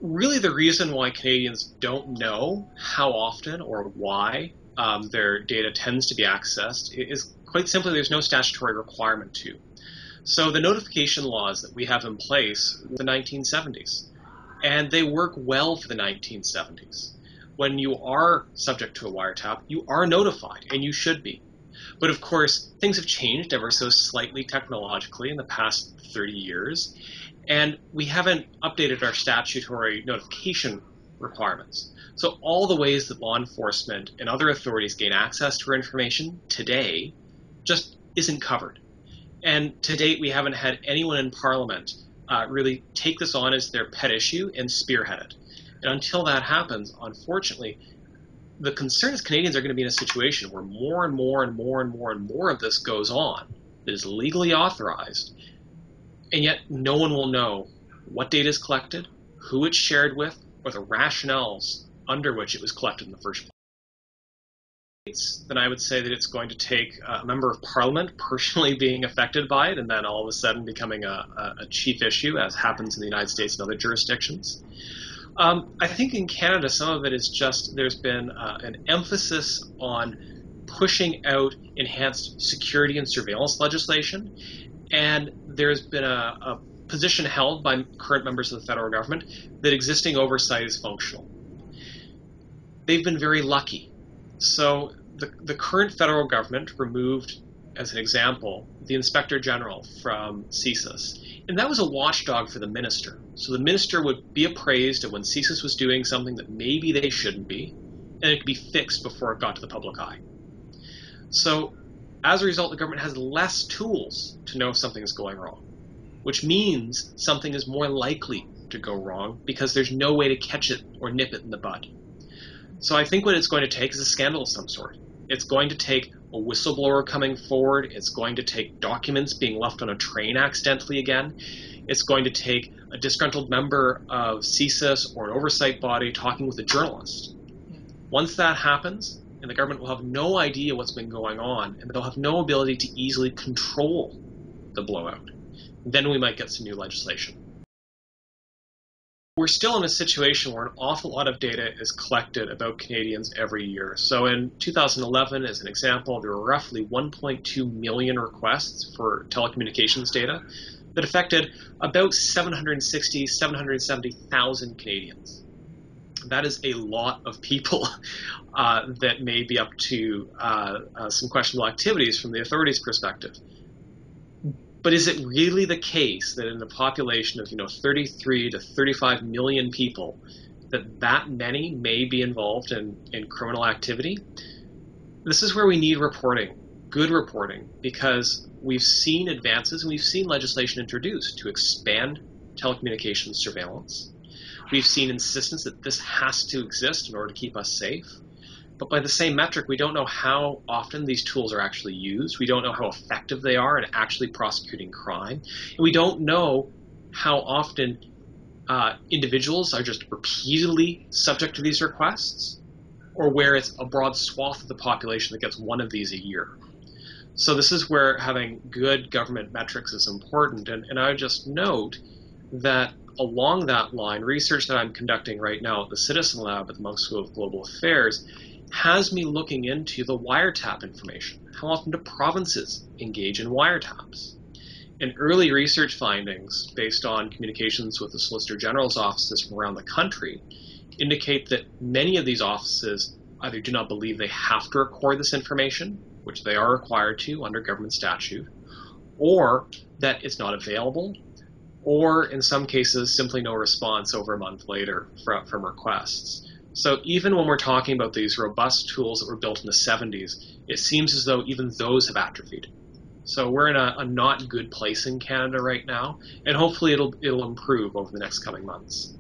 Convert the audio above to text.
Really, the reason why Canadians don't know how often or why their data tends to be accessed is quite simply there's no statutory requirement to. So the notification laws that we have in place were the 1970s, and they work well for the 1970s. When you are subject to a wiretap, you are notified, and you should be. But of course, things have changed ever so slightly technologically in the past 30 years, and we haven't updated our statutory notification requirements. So all the ways that law enforcement and other authorities gain access to our information today just isn't covered. And to date, we haven't had anyone in Parliament really take this on as their pet issue and spearhead it. And until that happens, unfortunately, the concern is Canadians are going to be in a situation where more and more and more and more and more of this goes on that is legally authorized, and yet no one will know what data is collected, who it's shared with, or the rationales under which it was collected in the first place. Then I would say that it's going to take a member of Parliament personally being affected by it and then all of a sudden becoming a chief issue, as happens in the United States and other jurisdictions. I think in Canada, some of it is just there's been an emphasis on pushing out enhanced security and surveillance legislation, and there's been a position held by current members of the federal government that existing oversight is functional. They've been very lucky. So the current federal government removed, as an example, the Inspector General from CSIS. And that was a watchdog for the minister. So the minister would be appraised of when CSIS was doing something that maybe they shouldn't be, and it could be fixed before it got to the public eye. So as a result, the government has less tools to know if something is going wrong, which means something is more likely to go wrong because there's no way to catch it or nip it in the bud. So I think what it's going to take is a scandal of some sort. It's going to take a whistleblower coming forward. It's going to take documents being left on a train accidentally again. It's going to take a disgruntled member of CSIS or an oversight body talking with a journalist. Once that happens, and the government will have no idea what's been going on, and they'll have no ability to easily control the blowout, then we might get some new legislation. We're still in a situation where an awful lot of data is collected about Canadians every year. So in 2011, as an example, there were roughly 1.2 million requests for telecommunications data that affected about 760, 770,000 Canadians. That is a lot of people that may be up to some questionable activities from the authorities' perspective. But is it really the case that in a population of 33 to 35 million people, that many may be involved in criminal activity? This is where we need reporting, good reporting, because we've seen advances and we've seen legislation introduced to expand telecommunications surveillance. We've seen insistence that this has to exist in order to keep us safe. But by the same metric, we don't know how often these tools are actually used. We don't know how effective they are in actually prosecuting crime. And we don't know how often individuals are just repeatedly subject to these requests, or where it's a broad swath of the population that gets one of these a year. So this is where having good government metrics is important. And I would just note that along that line, research that I'm conducting right now at the Citizen Lab at the Munk School of Global Affairs has me looking into the wiretap information. How often do provinces engage in wiretaps? And early research findings based on communications with the Solicitor General's offices from around the country indicate that many of these offices either do not believe they have to record this information, which they are required to under government statute, or that it's not available, or in some cases simply no response over a month later from requests. So even when we're talking about these robust tools that were built in the 70s, it seems as though even those have atrophied. So we're in a not good place in Canada right now, and hopefully it'll improve over the next coming months.